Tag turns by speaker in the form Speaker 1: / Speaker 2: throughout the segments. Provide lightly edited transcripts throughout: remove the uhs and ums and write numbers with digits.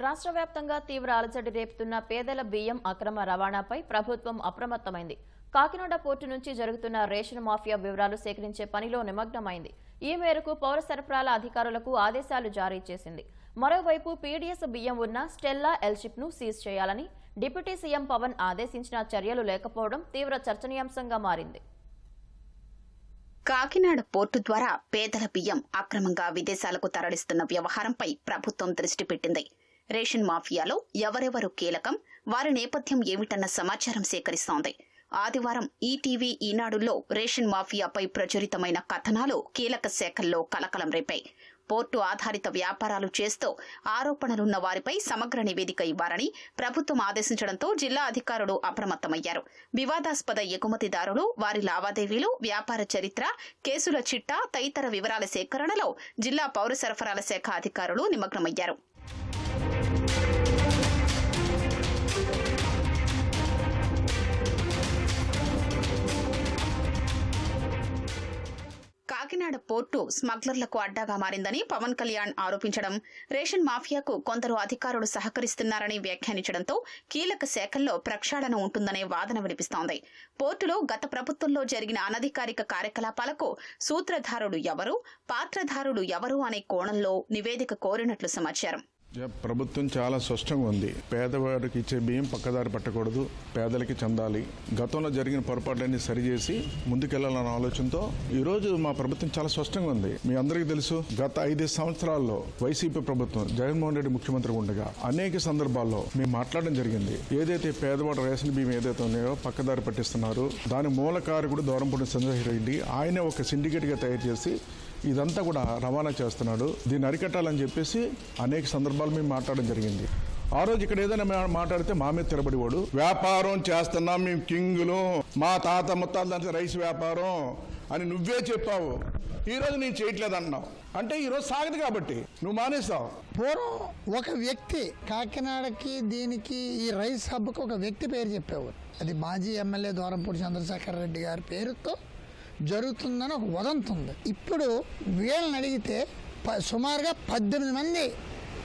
Speaker 1: రాష్ట్ర వ్యాప్తంగా తీవ్ర అలజడి రేపుతున్న పేదల బియ్యం అక్రమ రవాణాపై ప్రభుత్వం అప్రమత్తమైంది. కాకినాడ పోర్టు నుంచి జరుగుతున్న రేషన్ మాఫియా వివరాలు సేకరించే పనిలో నిమగ్నమైంది. ఈ మేరకు పౌర సరఫరాల అధికారులకు ఆదేశాలు జారీ చేసింది. మరోవైపు పీడీఎస్ బియ్యం ఉన్న స్టెల్లా ఎల్షిప్ ను సీజ్ చేయాలని డిప్యూటీ సీఎం పవన్ ఆదేశించిన చర్యలు లేకపోవడం తీవ్ర చర్చనీయాంశంగా మారింది.
Speaker 2: కాకినాడ పోర్టు ద్వారా పేదల బియ్యం అక్రమంగా విదేశాలకు తరలిస్తున్న వ్యవహారంపై ప్రభుత్వం దృష్టి పెట్టింది. రేషన్ మాఫియాలో ఎవరెవరు కీలకం, వారి నేపథ్యం ఏమిటన్న సమాచారం సేకరిస్తోంది. ఆదివారం ఈటీవీ ఈనాడుల్లో రేషన్ మాఫియాపై ప్రచురితమైన కథనాలు కీలక శాఖల్లో కలకలం రేపాయి. పోర్టు ఆధారిత వ్యాపారాలు చేస్తూ ఆరోపణలున్న వారిపై సమగ్ర నివేదిక ఇవ్వాలని ప్రభుత్వం ఆదేశించడంతో జిల్లా అధికారులు అప్రమత్తమయ్యారు. వివాదాస్పద ఎగుమతిదారులు, వారి లావాదేవీలు, వ్యాపార చరిత్ర, కేసుల చిట్టా తదితర వివరాల సేకరణలో జిల్లా పౌర సరఫరాల శాఖ అధికారులు నిమగ్నమయ్యారు. కాకినాడ పోర్టు స్మగ్లర్లకు అడ్డాగా మారిందని పవన్ కళ్యాణ్ ఆరోపించడం, రేషన్ మాఫియాకు కొందరు అధికారులు సహకరిస్తున్నారని వ్యాఖ్యానించడంతో కీలక శాఖల్లో ప్రక్షాళన ఉంటుందనే వాదన వినిపిస్తోంది. పోర్టులో గత ప్రభుత్వంలో జరిగిన అనధికారిక కార్యకలాపాలకు సూత్రధారులు ఎవరు, పాత్రధారులు ఎవరు అనే కోణంలో నివేదిక కోరినట్లు సమాచారం.
Speaker 3: ప్రభుత్వం చాలా స్పష్టంగా ఉంది. పేదవాడికి ఇచ్చే బియ్యం పక్కదారి పట్టకూడదు, పేదలకి చెందాలి. గతంలో జరిగిన పొరపాట్లన్నీ సరిచేసి ముందుకెళ్లాలన్న ఆలోచనతో ఈ రోజు మా ప్రభుత్వం చాలా స్పష్టంగా ఉంది. మీ అందరికీ తెలుసు, గత 5 సంవత్సరాల్లో వైసీపీ ప్రభుత్వం జగన్మోహన్ రెడ్డి ముఖ్యమంత్రి ఉండగా అనేక సందర్భాల్లో మేము మాట్లాడడం జరిగింది. ఏదైతే పేదవాడు రేషన్ బియ్యం ఏదైతే ఉన్నాయో పక్కదారి పట్టిస్తున్నారు, దాని మూల కారకుడు దూరంపూడి చంద్రశేఖర్ రెడ్డి, ఆయన ఒక సిండికేట్ గా తయారు చేసి ఇదంతా కూడా రవాణా చేస్తున్నాడు. దీన్ని అరికట్టాలని చెప్పేసి అనేక సందర్భాలు మేము మాట్లాడడం జరిగింది. ఆ రోజు ఇక్కడ ఏదైనా మాట్లాడితే మా మీద తిరబడివాడు. వ్యాపారం చేస్తున్నాం మేము కింగులు, మా తాత ముత్తాత రైస్ వ్యాపారం అని నువ్వే చెప్పావు. ఈ రోజు నేను చేయట్లేదు అన్నావు అంటే ఈ రోజు సాగదు కాబట్టి నువ్వు మానేస్తావు.
Speaker 4: పూర్వం ఒక వ్యక్తి కాకినాడకి దీనికి ఈ రైస్ హబ్కి ఒక వ్యక్తి పేరు చెప్పేవారు. అది మాజీ ఎమ్మెల్యే దూరంపూడి చంద్రశేఖర్ రెడ్డి గారి పేరుతో జరుగుతుందని ఒక వదంతి ఉంది. ఇప్పుడు వీళ్ళని అడిగితే సుమారుగా 18 మంది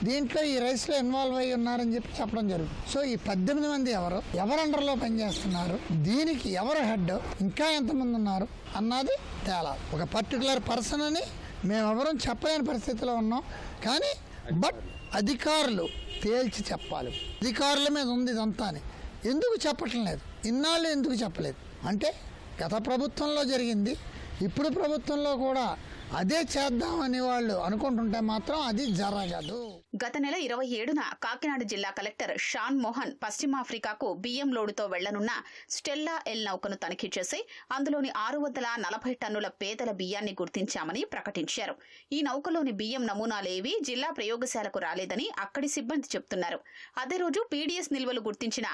Speaker 4: దీంట్లో ఈ రైస్లో ఇన్వాల్వ్ అయ్యి ఉన్నారని చెప్పడం జరుగుతుంది. సో ఈ 18 మంది ఎవరు అండర్లో పనిచేస్తున్నారు, దీనికి ఎవరు హెడ్, ఇంకా ఎంతమంది ఉన్నారు అన్నది తేలాలి. ఒక పర్టికులర్ పర్సన్ అని మేమెవరం చెప్పలేని పరిస్థితిలో ఉన్నాం. కానీ అధికారులు తేల్చి చెప్పాలి. అధికారుల మీద ఉంది ఇదంతా అని ఎందుకు చెప్పటం లేదు, ఇన్నాళ్ళు ఎందుకు చెప్పలేదు అంటే గత ప్రభుత్వంలో జరిగింది, ఇప్పుడు ప్రభుత్వంలో కూడా అదే చేద్దామని వాళ్ళు అనుకుంటుంటే మాత్రం అది జరగదు.
Speaker 2: గత నెల 27న కాకినాడ జిల్లా కలెక్టర్ షాన్ మోహన్ పశ్చిమాఫ్రికాకు బియ్యం లోడుతో వెళ్లనున్న స్టెల్లా ఎల్ నౌకను తనిఖీ చేసి అందులోని 640 టన్నుల పేదల బియ్యాన్ని గుర్తించామని ప్రకటించారు. ఈ నౌకలోని బియ్యం నమూనాలేవి జిల్లా ప్రయోగశాలకు రాలేదని అక్కడి సిబ్బంది చెబుతున్నారు. అదే రోజు పీడీఎస్ నిల్వలు గుర్తించిన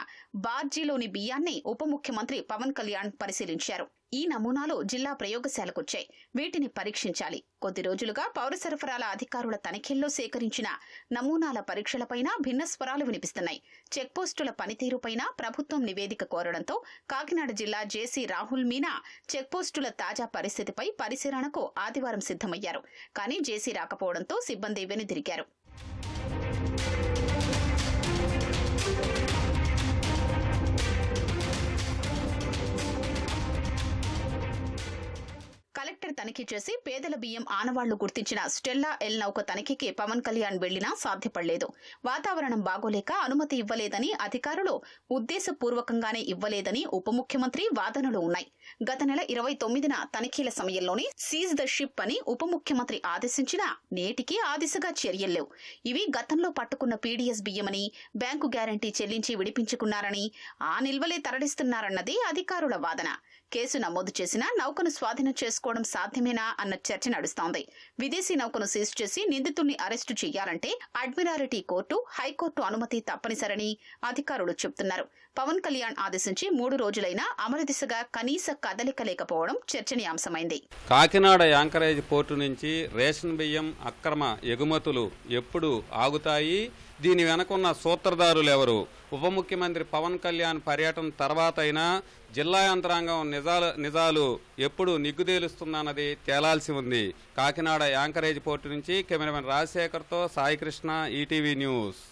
Speaker 2: బార్జీలోని బియ్యాన్ని ఉప ముఖ్యమంత్రి పవన్ కళ్యాణ్ పరిశీలించారు. ఈ నమూనాలు జిల్లా ప్రయోగశాలకొచ్చాయి. వీటిని పరీక్షించాలి. కొద్ది రోజులుగా పౌర సరఫరాల అధికారుల తనిఖీల్లో సేకరించిన నమూనాల పరీక్షలపైన భిన్న స్వరాలు వినిపిస్తున్నాయి. చెక్పోస్టుల పనితీరుపైన ప్రభుత్వం నివేదిక కోరడంతో కాకినాడ జిల్లా జేసీ రాహుల్ మీనా చెక్పోస్టుల తాజా పరిస్థితిపై పరిశీలనకు ఆదివారం సిద్ధమయ్యారు. కానీ జేసీ రాకపోవడంతో సిబ్బంది వెనుదిరిగారు. కలెక్టర్ తనిఖీ చేసి పేదల బియ్యం ఆనవాళ్లు గుర్తించిన స్టెల్లా ఎల్ నౌక తనిఖీకి పవన్ కళ్యాణ్ వెళ్లినా సాధ్యపడలేదు. వాతావరణం బాగోలేక అనుమతి ఇవ్వలేదని, అధికారులు ఉద్దేశపూర్వకంగానే ఇవ్వలేదని ఉప ముఖ్యమంత్రి వాదనలు ఉన్నాయి. గత నెల 29న తనిఖీల సమయంలోనే సీజ్ ద షిప్ అని ఉప ముఖ్యమంత్రి ఆదేశించినా నేటికి ఆ దిశగా చర్యల్లేవు. ఇవి గతంలో పట్టుకున్న పీడీఎస్ బియ్యమని, బ్యాంకు గ్యారంటీ చెల్లించి విడిపించుకున్నారని, ఆ నిల్వలే తరలిస్తున్నారన్నది అధికారుల వాదన. కేసు నమోదు చేసినా నౌకను స్వాధీనం చేసుకోవడం సాధ్యమేనా అన్న చర్చ నడుస్తోంది. విదేశీ నౌకను సీజ్ చేసి నిందితుల్ని అరెస్టు చేయాలంటే అడ్మిరాలిటీ కోర్టు, హైకోర్టు అనుమతి తప్పనిసరని అధికారులు చెబుతున్నారు. పవన్ కళ్యాణ్ ఆదేశించి 3 రోజులైనా అమలు దిశగా కనీస కదలిక లేకపోవడం చర్చనీయాంశమైంది.
Speaker 5: కాకినాడ యాంకరేజ్ పోర్టు నుంచి రేషన్ బియ్యం అక్రమ ఎగుమతులు ఎప్పుడు ఆగుతాయి? దీని వెనకున్న సూత్రధారులెవరు? ఉప ముఖ్యమంత్రి పవన్ కళ్యాణ్ పర్యటన తర్వాతైనా జిల్లా యంత్రాంగం నిజాలు ఎప్పుడు నిగ్గుదేలుస్తుందన్నది తేలాల్సి ఉంది. కాకినాడ యాంకరేజ్ పోర్టు నుంచి కెమెరామెన్ రాజశేఖర్తో సాయికృష్ణ, ఈటీవీ న్యూస్.